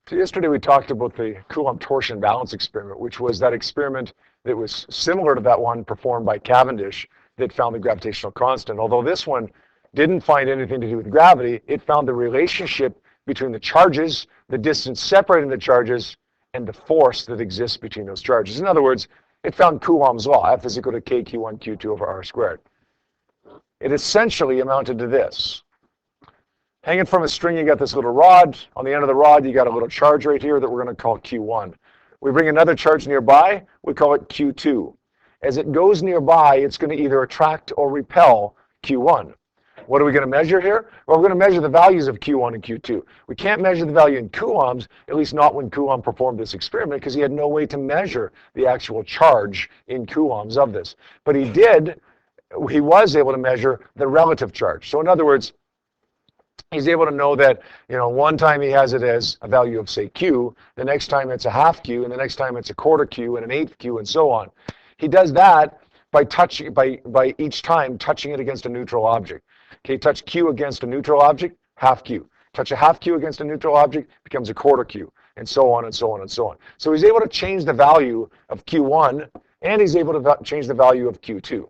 So yesterday we talked about the Coulomb torsion balance experiment, which was that experiment that was similar to that one performed by Cavendish that found the gravitational constant. Although this one didn't find anything to do with gravity, it found the relationship between the charges, the distance separating the charges, and the force that exists between those charges. In other words, it found Coulombs Law, F is equal to K Q1 Q2 over R squared. It essentially amounted to this. Hanging from a string, you got this little rod. On the end of the rod, you got a little charge right here that we're going to call Q1. We bring another charge nearby, we call it Q2. As it goes nearby, it's going to either attract or repel Q1. What are we going to measure here? Well, we're going to measure the values of Q1 and Q2. We can't measure the value in coulombs, at least not when Coulomb performed this experiment, because he had no way to measure the actual charge in coulombs of this. But he was able to measure the relative charge. So in other words, he's able to know that, one time he has it as a value of, say, Q, the next time it's a half Q, and the next time it's a quarter Q, and an eighth Q, and so on. He does that by each time touching it against a neutral object. Okay, touch Q against a neutral object, half Q. Touch a half Q against a neutral object, becomes a quarter Q, and so on, and so on, and so on. So he's able to change the value of Q1, and he's able to change the value of Q2.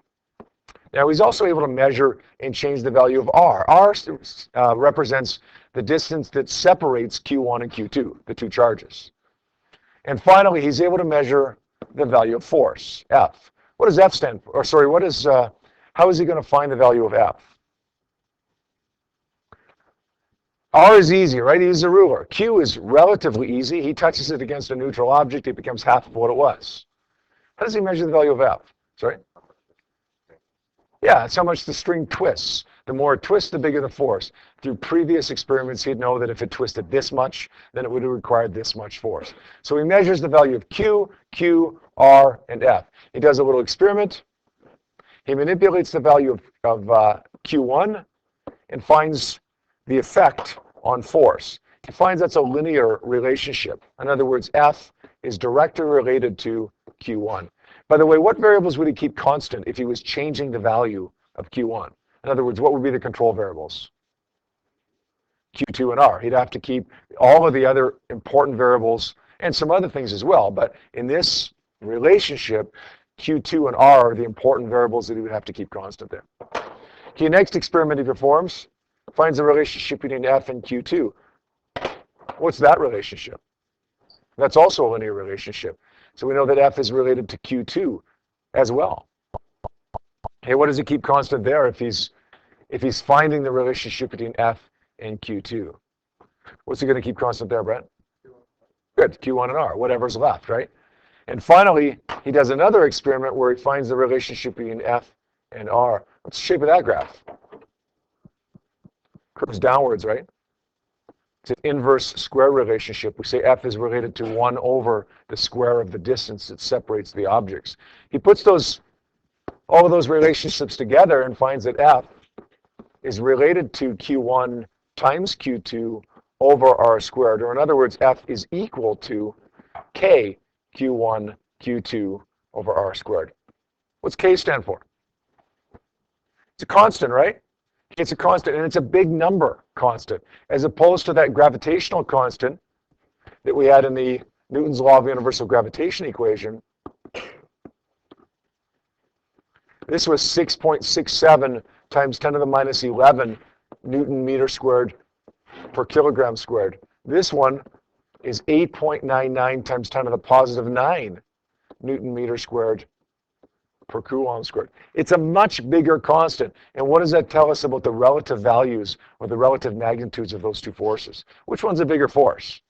Now, he's also able to measure and change the value of R. R represents the distance that separates Q1 and Q2, the two charges. And finally, he's able to measure the value of force, F. What does F stand for? Or sorry, how is he going to find the value of F? R is easy, right? He uses a ruler. Q is relatively easy. He touches it against a neutral object, it becomes half of what it was. How does he measure the value of F? Sorry? Yeah, it's how much the string twists. The more it twists, the bigger the force. Through previous experiments, he'd know that if it twisted this much, then it would have required this much force. So he measures the value of Q, Q, R, and F. He does a little experiment. He manipulates the value of Q1 and finds the effect on force. He finds that's a linear relationship. In other words, F is directly related to Q1. By the way, what variables would he keep constant if he was changing the value of Q1? In other words, what would be the control variables? Q2 and R. He'd have to keep all of the other important variables and some other things as well. But in this relationship, Q2 and R are the important variables that he would have to keep constant there. Okay, next experiment he performs finds the relationship between F and Q2. What's that relationship? That's also a linear relationship. So we know that F is related to Q2 as well. Okay, what does he keep constant there if he's finding the relationship between F and Q2? What's he going to keep constant there, Brett? Good, Q1 and R, whatever's left, right? And finally, he does another experiment where he finds the relationship between F and R. What's the shape of that graph? Curves downwards, right? It's an inverse square relationship. We say F is related to 1 over the square of the distance that separates the objects. He puts all of those relationships together and finds that F is related to Q1 times Q2 over R squared. Or in other words, F is equal to K Q1 Q2 over R squared. What's K stand for? It's a constant, right? It's a constant, and it's a big number constant, as opposed to that gravitational constant that we had in the Newton's law of universal gravitation equation. This was 6.67 times 10 to the minus 11 Newton meter squared per kilogram squared. This one is 8.99 times 10 to the positive 9 Newton meter squared per Coulomb squared. It's a much bigger constant. And what does that tell us about the relative values or the relative magnitudes of those two forces? Which one's a bigger force?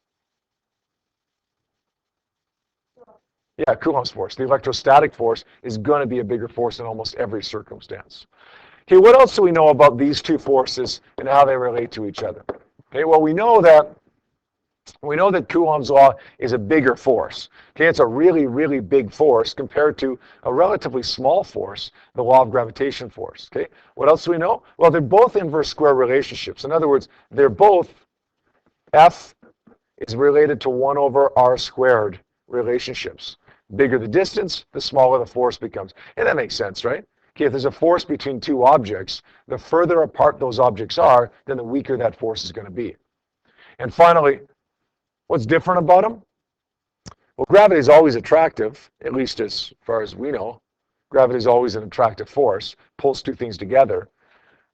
Yeah, Coulomb's force. The electrostatic force is going to be a bigger force in almost every circumstance. Okay, what else do we know about these two forces and how they relate to each other? Okay, well, we know that Coulomb's law is a bigger force. Okay, it's a really, really big force compared to a relatively small force, the law of gravitation force. Okay, what else do we know? Well, they're both inverse square relationships. In other words, they're both F is related to 1 over R squared relationships. Bigger the distance, the smaller the force becomes. And that makes sense, right? Okay, if there's a force between two objects, the further apart those objects are, then the weaker that force is going to be. And finally, What's different about them? Well, gravity is always attractive, at least as far as we know. Gravity is always an attractive force, pulls two things together.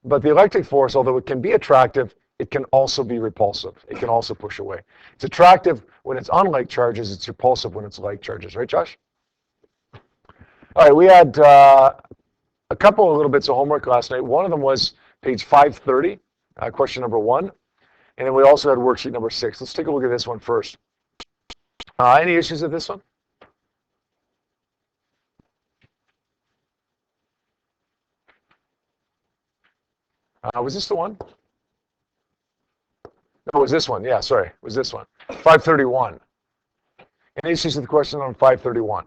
But the electric force, although it can be attractive, it can also be repulsive. It can also push away. It's attractive when it's unlike charges. It's repulsive when it's like charges. Right, Josh? All right, we had a couple of little bits of homework last night. One of them was page 530, question number 1. And then we also had worksheet number 6. Let's take a look at this one first. Any issues with this one? Was this the one? No, it was this one. Yeah, sorry. It was this one. 531. Any issues with the question on 531?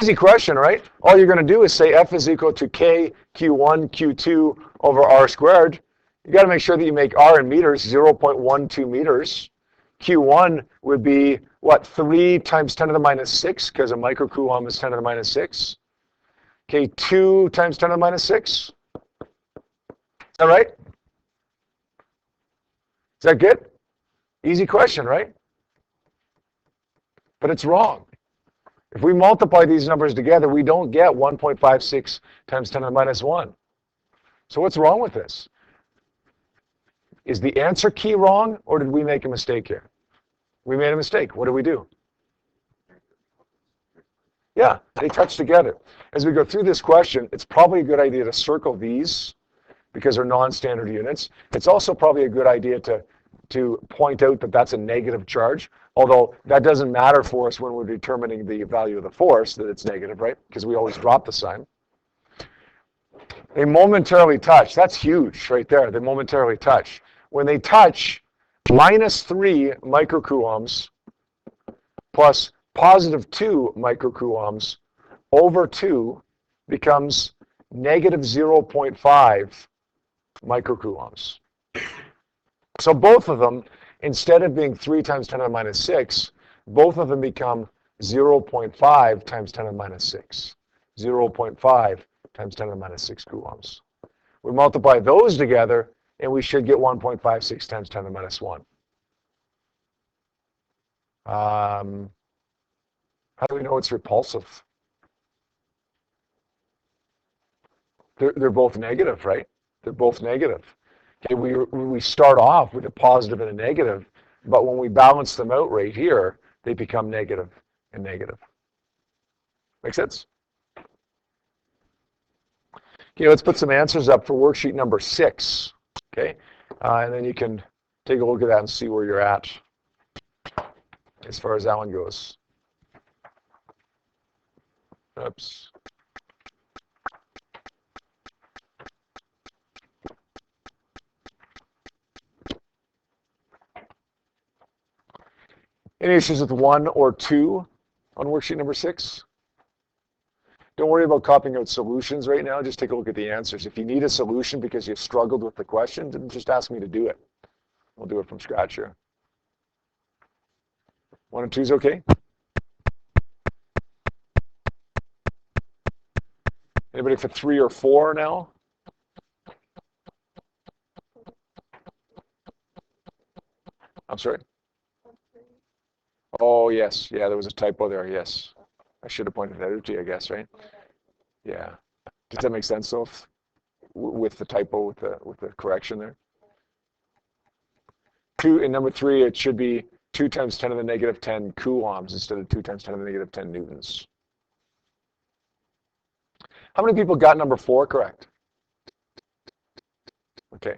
Easy question, right? All you're going to do is say F is equal to K, Q1, Q2 over R squared. You got to make sure that you make R in meters, 0.12 meters. Q1 would be, what, 3 times 10 to the minus 6, because a microcoulomb is 10 to the minus 6. Okay, 2 times 10 to the minus 6. Is that right? Is that good? Easy question, right? But it's wrong. If we multiply these numbers together, we don't get 1.56 times 10 to the minus 1. So what's wrong with this? Is the answer key wrong, or did we make a mistake here? We made a mistake. What do we do? Yeah, they touch together. As we go through this question, it's probably a good idea to circle these because they're non-standard units. It's also probably a good idea to point out that that's a negative charge, although that doesn't matter for us when we're determining the value of the force, that it's negative, right? Because we always drop the sign. They momentarily touch. That's huge right there. They momentarily touch. When they touch, minus 3 microcoulombs plus positive 2 microcoulombs over 2 becomes negative 0.5 microcoulombs. So both of them, instead of being 3 times 10 to the minus 6, both of them become 0.5 times 10 to the minus 6. 0.5 times 10 to the minus 6 coulombs. We multiply those together, and we should get 1.56 times 10 to the minus 1. How do we know it's repulsive? They're both negative, right? They're both negative. Okay, we start off with a positive and a negative, but when we balance them out right here, they become negative and negative. Make sense? Okay, let's put some answers up for worksheet number 6. Okay, and then you can take a look at that and see where you're at as far as that one goes. Oops. Any issues with 1 or 2 on worksheet number 6? Don't worry about copying out solutions right now. Just take a look at the answers. If you need a solution because you've struggled with the question, then just ask me to do it. We'll do it from scratch here. 1 and 2 is okay? Anybody for 3 or 4 now? I'm sorry? Oh, yes. Yeah, there was a typo there. Yes. I should have pointed that out to you, I guess, right? Yeah. Does that make sense, though, with the typo, with the correction there? 2, in number 3, it should be 2 times 10 to the negative 10 coulombs instead of 2 times 10 to the negative 10 newtons. How many people got number 4 correct? Okay.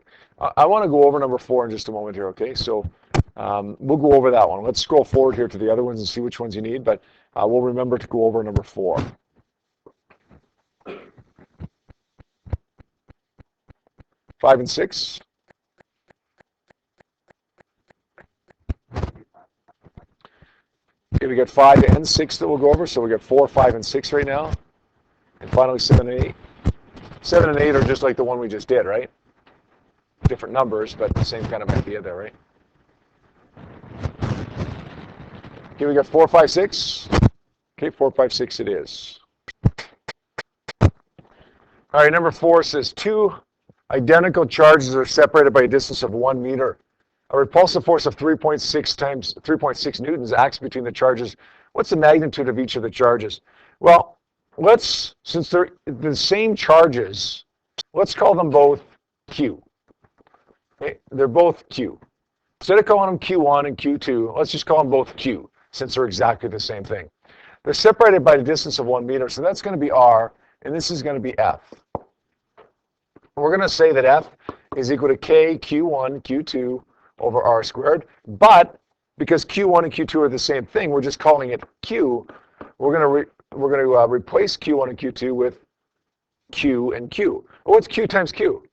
I want to go over number 4 in just a moment here, okay? So we'll go over that one. Let's scroll forward here to the other ones and see which ones you need, but we'll remember to go over number 4. Five and 6. Okay, we got 5 and 6 that we'll go over, so we got 4, 5, and 6 right now. And finally 7 and 8. 7 and 8 are just like the one we just did, right? Different numbers, but the same kind of idea there, right? Okay, we got 4, 5, 6. Okay, 4, 5, 6 it is. All right, number 4 says 2 identical charges are separated by a distance of 1 meter. A repulsive force of 3.6 newtons acts between the charges. What's the magnitude of each of the charges? Well, since they're the same charges, let's call them both Q. Okay? They're both Q. Instead of calling them Q1 and Q2, let's just call them both Q, since they're exactly the same thing. They're separated by a distance of 1 meter, so that's going to be R, and this is going to be F. We're going to say that F is equal to K Q1 Q2 over R squared, but because Q1 and Q2 are the same thing, we're just calling it Q. We're going to replace Q1 and Q2 with Q and Q. Well, what's Q times Q?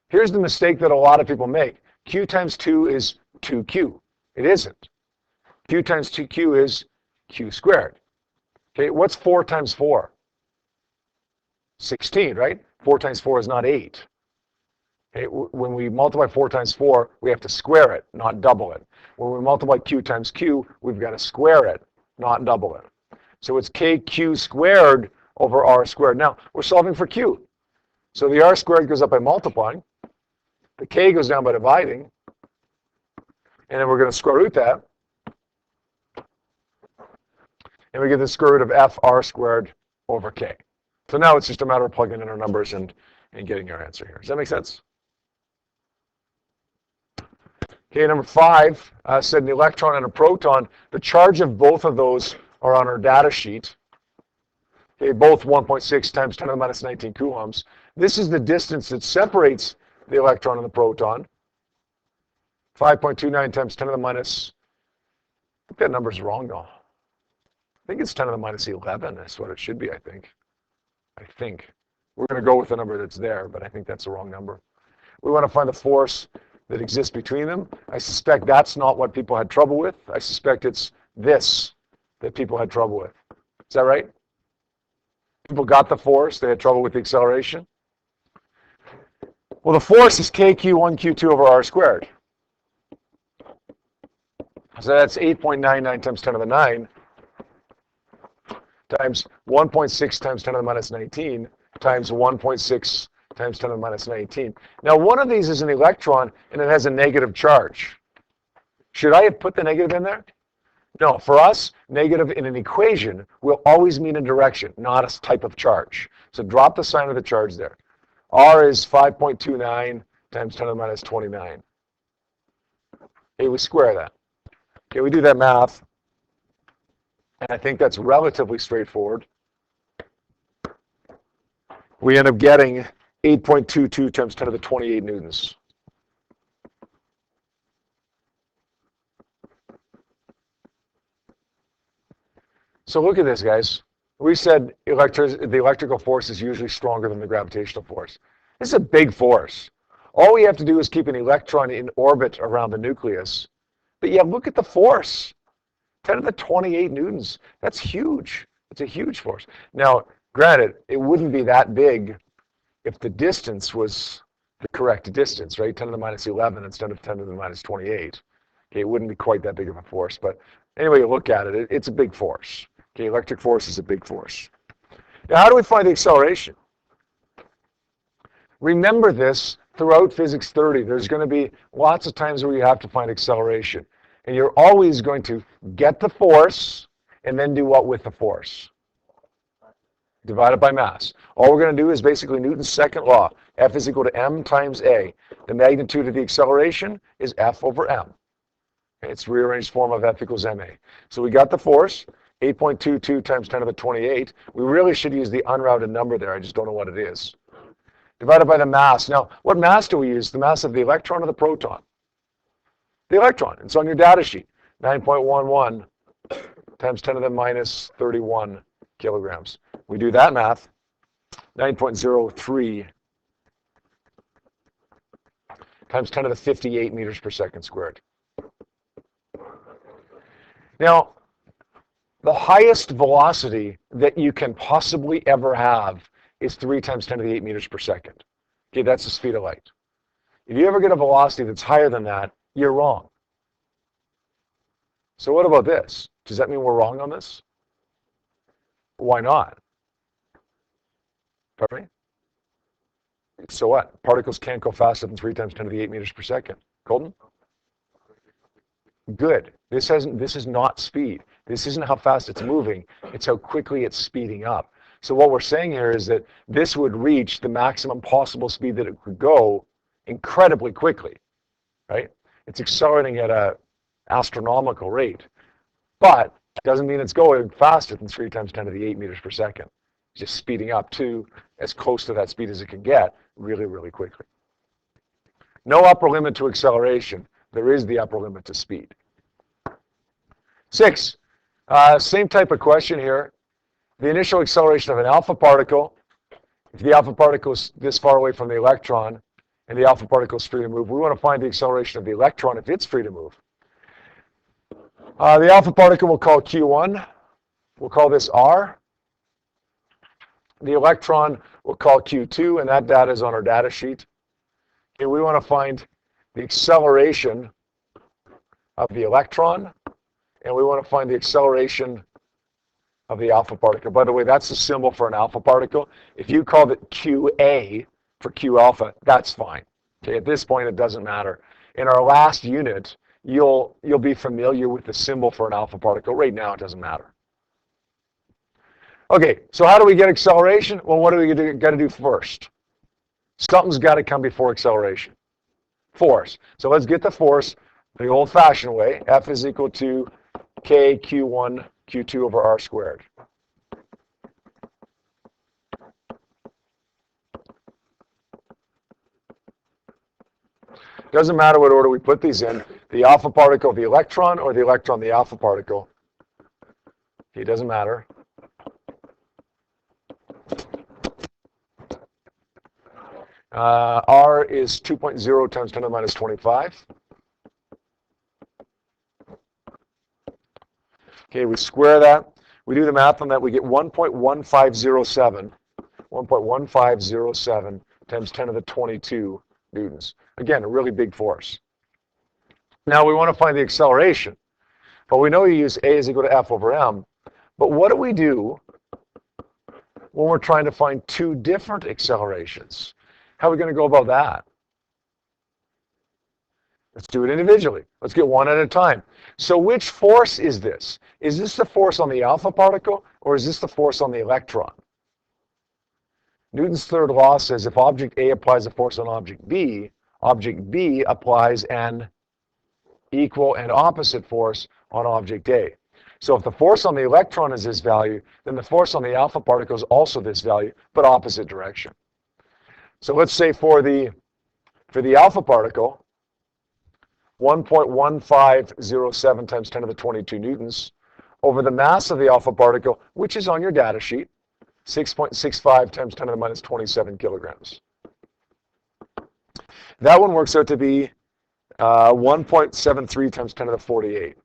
Here's the mistake that a lot of people make. Q times 2 is 2Q. It isn't. Q times 2Q is Q squared. Okay, what's 4 times 4? 16, right? 4 times 4 is not 8. Okay, when we multiply 4 times 4, we have to square it, not double it. When we multiply Q times Q, we've got to square it, not double it. So it's KQ squared over R squared. Now, we're solving for Q. So the R squared goes up by multiplying. The K goes down by dividing. And then we're going to square root that. And we get the square root of F R squared over K. So now it's just a matter of plugging in our numbers and getting our answer here. Does that make sense? Okay, number 5 said an electron and a proton. The charge of both of those are on our data sheet. Okay, both 1.6 times 10 to the minus 19 coulombs. This is the distance that separates the electron and the proton. 5.29 times 10 to the minus, I think that number's wrong though. I think it's 10 to the minus 11. That's what it should be, I think. We're going to go with the number that's there, but I think that's the wrong number. We want to find the force that exists between them. I suspect that's not what people had trouble with. I suspect it's this that people had trouble with. Is that right? People got the force. They had trouble with the acceleration. Well, the force is KQ1 Q2 over R squared. So that's 8.99 times 10 to the 9 times 1.6 times 10 to the minus 19 times 1.6 times 10 to the minus 19. Now, one of these is an electron, and it has a negative charge. Should I have put the negative in there? No, for us, negative in an equation will always mean a direction, not a type of charge. So drop the sign of the charge there. R is 5.29 times 10 to the minus 29. Okay, we square that. Okay, we do that math. And I think that's relatively straightforward. We end up getting 8.22 times 10 to the 28 newtons. So look at this, guys. We said the electrical force is usually stronger than the gravitational force. This is a big force. All we have to do is keep an electron in orbit around the nucleus. But yeah, look at the force. 10 to the 28 newtons. That's huge. It's a huge force. Now, granted, it wouldn't be that big if the distance was the correct distance, right? 10 to the minus 11 instead of 10 to the minus 28. Okay, it wouldn't be quite that big of a force. But anyway, you look at it, it's a big force. Okay, electric force is a big force. Now, how do we find the acceleration? Remember this throughout Physics 30. There's going to be lots of times where you have to find acceleration. And you're always going to get the force and then do what with the force? Divide it by mass. All we're going to do is basically Newton's second law. F is equal to m times a. The magnitude of the acceleration is F over m. It's rearranged form of F equals ma. So we got the force, 8.22 times 10 to the 28. We really should use the unrounded number there. I just don't know what it is. Divided by the mass. Now, what mass do we use? The mass of the electron or the proton? The electron. It's on your data sheet. 9.11 times 10 to the minus 31 kilograms. We do that math. 9.03 times 10 to the 58 meters per second squared. Now, the highest velocity that you can possibly ever have is 3 times 10 to the 8 meters per second. Okay, that's the speed of light. If you ever get a velocity that's higher than that, you're wrong. So what about this? Does that mean we're wrong on this? Why not? Pardon me? So what? Particles can't go faster than 3 times 10 to the 8 meters per second. Coulomb? good. This is not speed. This isn't how fast it's moving. It's how quickly it's speeding up. So what we're saying here is that this would reach the maximum possible speed that it could go incredibly quickly, right? It's accelerating at an astronomical rate, but it doesn't mean it's going faster than 3 times 10 to the 8 meters per second. It's just speeding up to as close to that speed as it can get really, really quickly. No upper limit to acceleration. There is the upper limit to speed. 6, same type of question here. The initial acceleration of an alpha particle, if the alpha particle is this far away from the electron and the alpha particle is free to move, we want to find the acceleration of the electron if it's free to move. The alpha particle we'll call Q1. We'll call this R. The electron we'll call Q2, and that data is on our data sheet. Okay, we want to find the acceleration of the electron, and we want to find the acceleration of the alpha particle. By the way, that's the symbol for an alpha particle. If you called it QA for Q alpha, that's fine. Okay, at this point, it doesn't matter. In our last unit, you'll be familiar with the symbol for an alpha particle. Right now, it doesn't matter. Okay, so how do we get acceleration? Well, what do we got to do first? Something's got to come before acceleration. Force. So let's get the force the old-fashioned way. F is equal to K Q1 Q2 over R squared. Doesn't matter what order we put these in. The alpha particle, the electron, or the electron, the alpha particle. It doesn't matter. R is 2.0 times 10 to the minus 25. Okay, we square that. We do the math on that. We get 1.1507. 1.1507 times 10 to the 22 newtons. Again, a really big force. Now we want to find the acceleration. But we know you use A is equal to F over M. But what do we do when we're trying to find two different accelerations? How are we going to go about that? Let's do it individually. Let's get one at a time. So which force is this? Is this the force on the alpha particle, or is this the force on the electron? Newton's third law says if object A applies a force on object B applies an equal and opposite force on object A. So if the force on the electron is this value, then the force on the alpha particle is also this value, but opposite direction. So let's say for the alpha particle, 1.1507 times 10 to the 22 newtons over the mass of the alpha particle, which is on your data sheet, 6.65 times 10 to the minus 27 kilograms. That one works out to be 1.73 times 10 to the 48.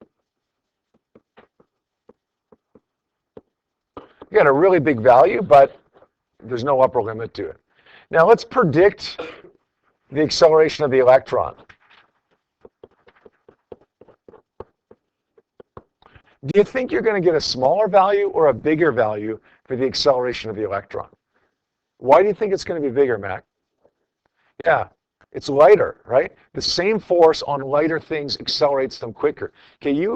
Again, a really big value, but there's no upper limit to it. Now let's predict the acceleration of the electron. Do you think you're going to get a smaller value or a bigger value for the acceleration of the electron? Why do you think it's going to be bigger, Mac? Yeah, it's lighter, right? The same force on lighter things accelerates them quicker. Okay,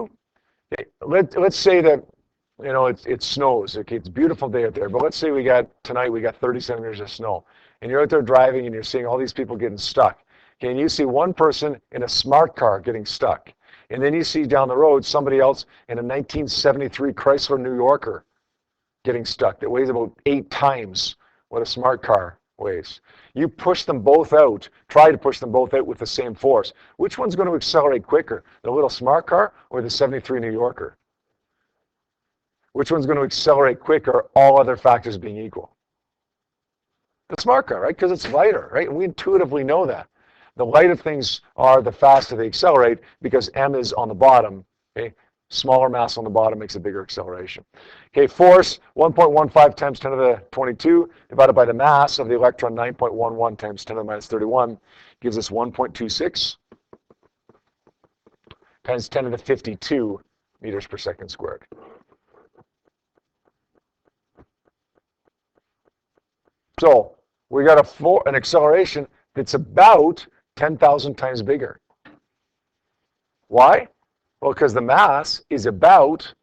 let's say that it snows. Okay, it's a beautiful day out there, but let's say tonight we got 30 centimeters of snow, and you're out there driving and you're seeing all these people getting stuck. Okay, and you see one person in a smart car getting stuck. And then you see down the road somebody else in a 1973 Chrysler New Yorker getting stuck that weighs about 8 times what a smart car weighs. You push them both out, try to push them both out with the same force. Which one's going to accelerate quicker, the little smart car or the 73 New Yorker? Which one's going to accelerate quicker, all other factors being equal? The smart car, right? Because it's lighter, right? And we intuitively know that. The lighter things are, the faster they accelerate because M is on the bottom. Okay? Smaller mass on the bottom makes a bigger acceleration. Okay, force, 1.15 times 10 to the 22 divided by the mass of the electron, 9.11 times 10 to the minus 31, gives us 1.26 times 10 to the 52 meters per second squared. So we got an acceleration that's about 10,000 times bigger. Why? Well, because the mass is about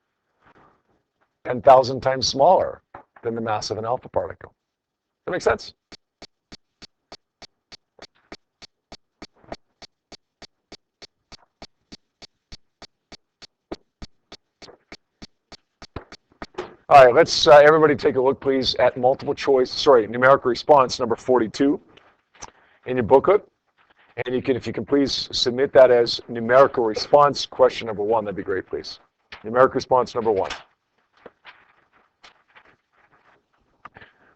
10,000 times smaller than the mass of an alpha particle. That makes sense? All right, let's everybody take a look, please, at numerical response number 42 in your booklet. And you can, if you can please submit that as numerical response question number 1, that'd be great, please. Numerical response number 1.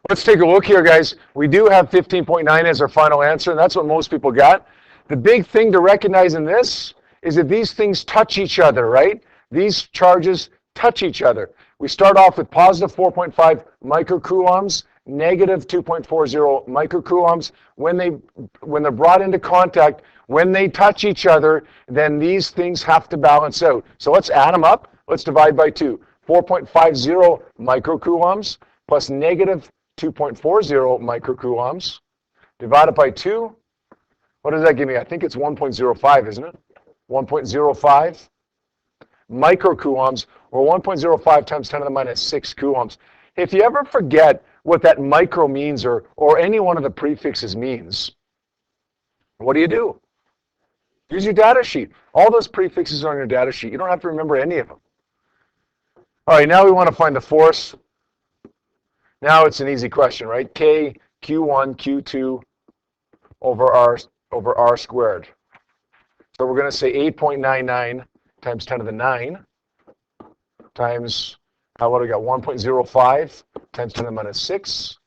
Let's take a look here, guys. We do have 15.9 as our final answer, and that's what most people got. The big thing to recognize in this is that these things touch each other, right? These charges touch each other. We start off with positive 4.5 microcoulombs, negative 2.40 microcoulombs. When they're brought into contact, when they touch each other, then these things have to balance out. So let's add them up. Let's divide by 2. 4.50 microcoulombs plus negative 2.40 microcoulombs divided by 2. What does that give me? I think it's 1.05, isn't it? 1.05 microcoulombs, or 1.05 times 10 to the minus 6 coulombs. If you ever forget what that micro means, or any one of the prefixes means, what do? Use your data sheet. All those prefixes are on your data sheet. You don't have to remember any of them. All right, now we want to find the force. Now it's an easy question, right? K, Q1, Q2 over R squared. So we're going to say 8.99 times 10 to the 9 times, what do we got? 1.05 times 10 to the minus 6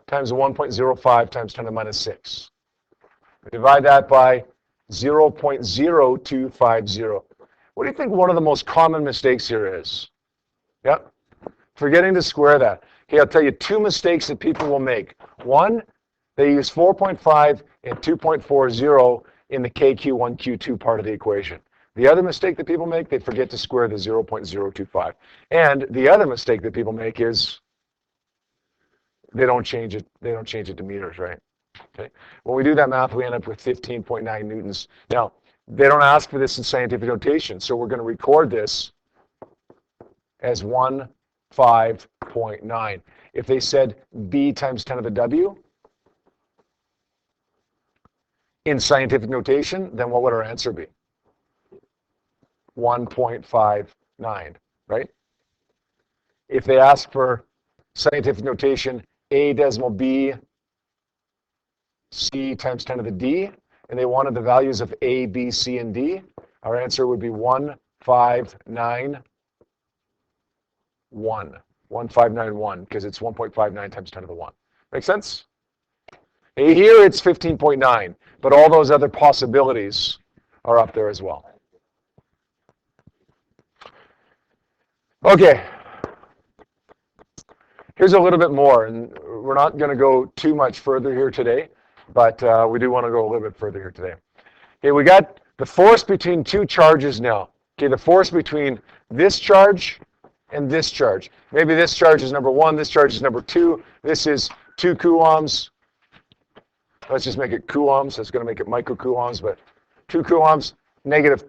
times 1.05 times 10 to the minus 6. Divide that by 0.0250. What do you think one of the most common mistakes here is? Yep, forgetting to square that. Okay, I'll tell you 2 mistakes that people will make. One, they use 4.5 and 2.40 in the KQ1, Q2 part of the equation. The other mistake that people make, they forget to square the 0.025. And the other mistake that people make is they don't change it to meters, right? Okay. When we do that math, we end up with 15.9 newtons. Now, they don't ask for this in scientific notation, so we're going to record this as 15.9. If they said B times 10 to the W in scientific notation, then what would our answer be? 1.59, right? If they ask for scientific notation A decimal B C times 10 to the D, and they wanted the values of A, B, C, and D, our answer would be 1591, because it's 1.59 times 10 to the 1. Make sense? Here it's 15.9, but all those other possibilities are up there as well. Okay, here's a little bit more, and we're not going to go too much further here today, but we do want to go a little bit further here today. Okay, we got the force between 2 charges now. Okay, the force between this charge and this charge. Maybe this charge is number 1, this charge is number 2. This is 2 coulombs. Let's just make it coulombs. That's going to make it microcoulombs, but 2 coulombs, negative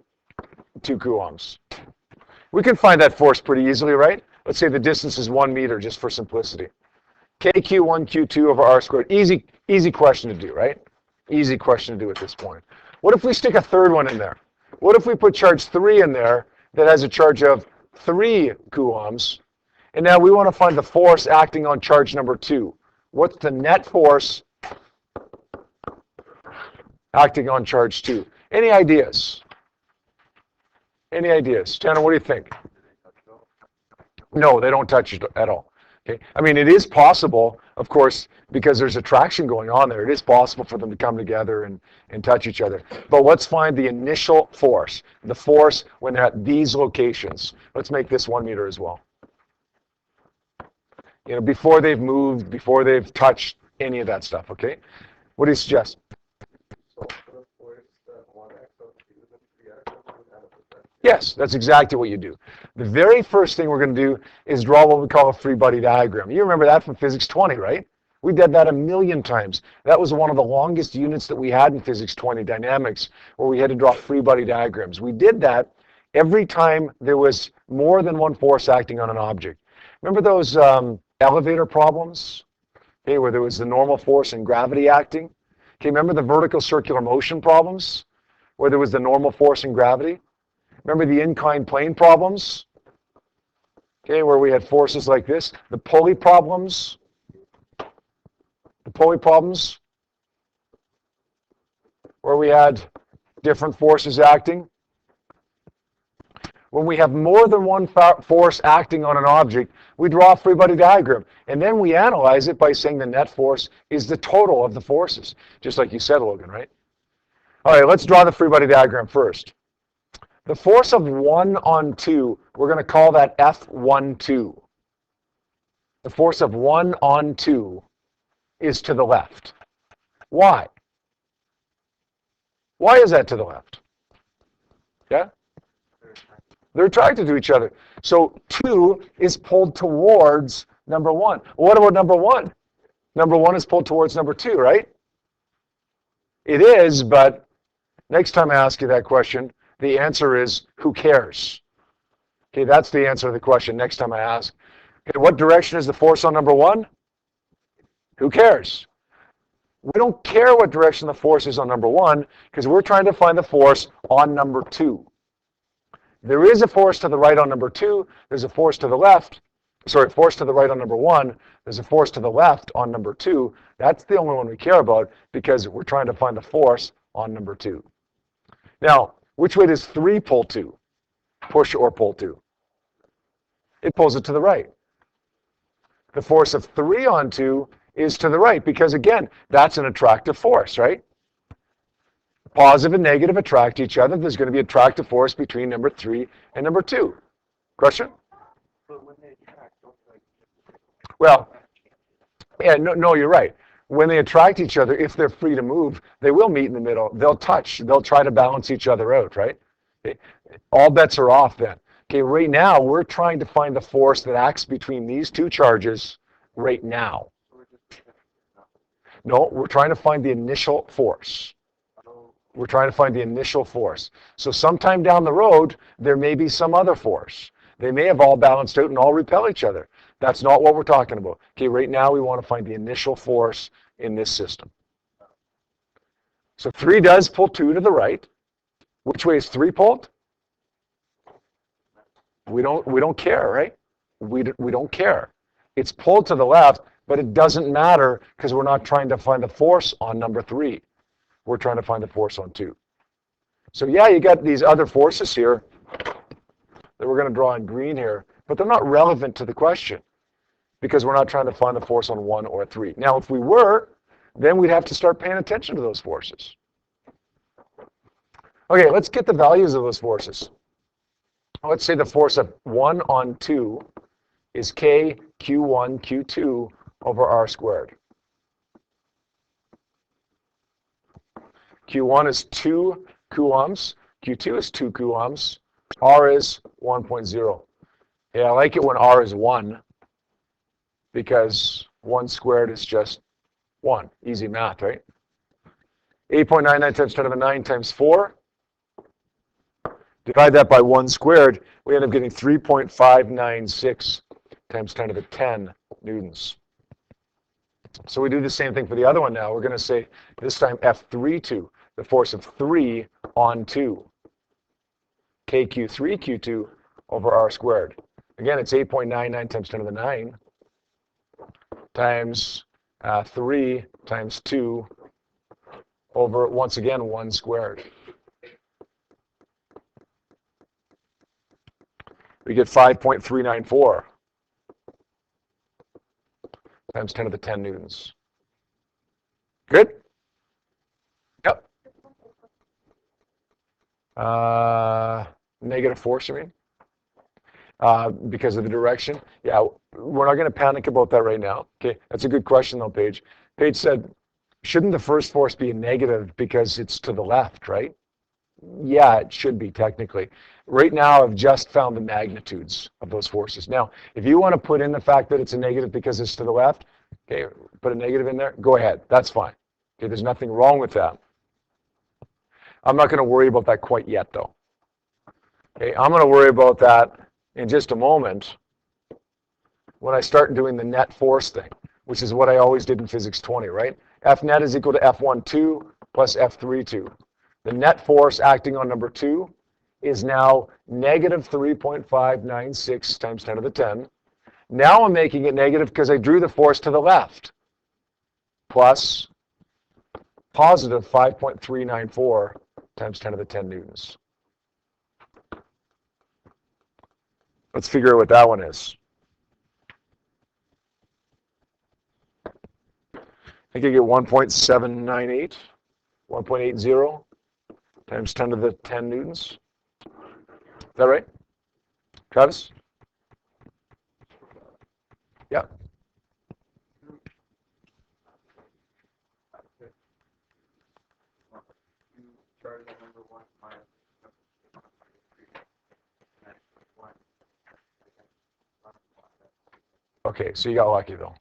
2 coulombs. We can find that force pretty easily, right? Let's say the distance is 1 meter, just for simplicity. KQ1, Q2 over R squared. Easy question to do, right? Easy question to do at this point. What if we stick a third one in there? What if we put charge 3 in there that has a charge of 3 coulombs? And now we want to find the force acting on charge number 2. What's the net force acting on charge 2? Any ideas? Any ideas? Tanner, what do you think? No, they don't touch it at all. Okay. I mean, it is possible, of course, because there's attraction going on there. It is possible for them to come together and touch each other. But let's find the initial force, the force when they're at these locations. Let's make this 1 meter as well. You know, before they've moved, before they've touched any of that stuff, okay? What do you suggest? Yes, that's exactly what you do. The very first thing we're going to do is draw what we call a free body diagram. You remember that from Physics 20, right? We did that a million times. That was one of the longest units that we had in Physics 20, dynamics, where we had to draw free body diagrams. We did that every time there was more than one force acting on an object. Remember those elevator problems? Okay, where there was the normal force and gravity acting? Okay, remember the vertical circular motion problems? Where there was the normal force and gravity? Remember the inclined plane problems? Okay, where we had forces like this? The pulley problems? The pulley problems? Where we had different forces acting? When we have more than one force acting on an object, we draw a free body diagram. And then we analyze it by saying the net force is the total of the forces. Just like you said, Logan, right? All right, let's draw the free body diagram first. The force of 1 on 2, we're going to call that F12. The force of 1 on 2 is to the left. Why? Why is that to the left? Yeah? They're attracted to each other. So 2 is pulled towards number 1. What about number 1? Number 1 is pulled towards number 2, right? It is, but next time I ask you that question, the answer is, who cares? Okay, that's the answer to the question next time I ask. Okay, what direction is the force on number 1? Who cares? We don't care what direction the force is on number 1 because we're trying to find the force on number 2. There is a force to the right on number 2. There's a force to the left. Sorry, force to the right on number 1. There's a force to the left on number 2. That's the only one we care about because we're trying to find the force on number 2. Now, which way does 3 pull to? Push or pull to? It pulls it to the right. The force of 3 on 2 is to the right because, again, that's an attractive force, right? Positive and negative attract each other. There's going to be attractive force between number 3 and number 2. Question? But when they attract, Well, yeah, no, you're right. When they attract each other, if they're free to move, they will meet in the middle. They'll touch. They'll try to balance each other out, right? Okay. All bets are off then. Okay, right now, we're trying to find the force that acts between these two charges right now. No, we're trying to find the initial force. We're trying to find the initial force. So sometime down the road, there may be some other force. They may have all balanced out and all repel each other. That's not what we're talking about. Okay, right now we want to find the initial force in this system. So 3 does pull 2 to the right. Which way is 3 pulled? We don't care, right? We don't care. It's pulled to the left, but it doesn't matter because we're not trying to find the force on number 3. We're trying to find the force on 2. So yeah, you got these other forces here that we're going to draw in green here, but they're not relevant to the question because we're not trying to find the force on 1 or 3. Now, if we were, then we'd have to start paying attention to those forces. Okay, let's get the values of those forces. Let's say the force of 1 on 2 is K Q1 Q2 over R squared. Q1 is 2 coulombs, Q2 is 2 coulombs, R is 1.0. Yeah, I like it when R is 1 because 1 squared is just 1. Easy math, right? 8.99 times 10 to the 9 times 4. Divide that by 1 squared, we end up getting 3.596 times 10 to the 10 newtons. So we do the same thing for the other one now. We're going to say this time F32, the force of 3 on 2. KQ3 Q2 over R squared. Again, it's 8.99 times 10 to the 9 times 3 times 2 over, once again, 1 squared. We get 5.394 times 10 to the 10 newtons. Good? Yep. Negative force, you mean? Because of the direction? Yeah, we're not going to panic about that right now. Okay, that's a good question though, Paige. Paige said, shouldn't the first force be a negative because it's to the left, right? Yeah, it should be technically. Right now, I've just found the magnitudes of those forces. Now, if you want to put in the fact that it's a negative because it's to the left, okay, put a negative in there, go ahead. That's fine. Okay, there's nothing wrong with that. I'm not going to worry about that quite yet, though. Okay, I'm going to worry about that in just a moment when I start doing the net force thing, which is what I always did in physics 20, right? F net is equal to F12 plus F32. The net force acting on number 2 is now negative 3.596 times 10 to the 10. Now I'm making it negative because I drew the force to the left, plus positive 5.394 times 10 to the 10 newtons. Let's figure out what that one is. I think I get 1.798, 1.80 times 10 to the 10 newtons. Is that right? Travis? Yeah. Okay, so you got lucky though.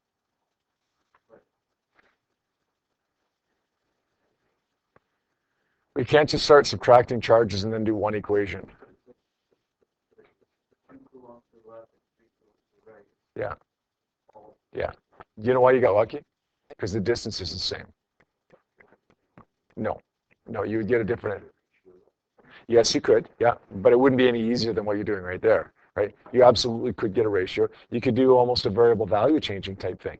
We can't just start subtracting charges and then do one equation. Yeah. Yeah. You know why you got lucky? Because the distance is the same. No. No, you would get a different. Yes, you could. Yeah. But it wouldn't be any easier than what you're doing right there. Right? You absolutely could get a ratio. You could do almost a variable value changing type thing.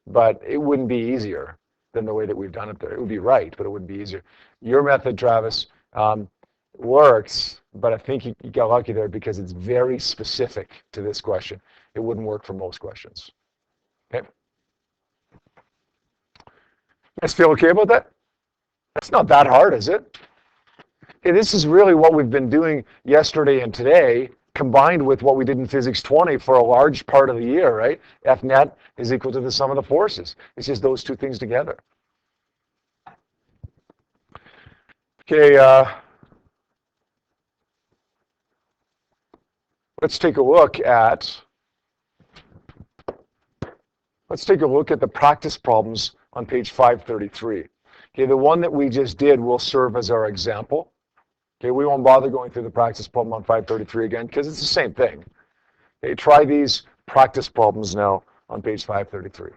But it wouldn't be easier than the way that we've done it there. It would be right, but it wouldn't be easier. Your method, Travis, works, but I think you got lucky there because it's very specific to this question. It wouldn't work for most questions. Okay? You guys feel okay about that? That's not that hard, is it? Okay, this is really what we've been doing yesterday and today, combined with what we did in physics 20 for a large part of the year, right? F net is equal to the sum of the forces. It's just those two things together. Okay, let's take a look at the practice problems on page 533. Okay, the one that we just did will serve as our example. Okay, we won't bother going through the practice problem on 533 again because it's the same thing. Okay, try these practice problems now on page 533.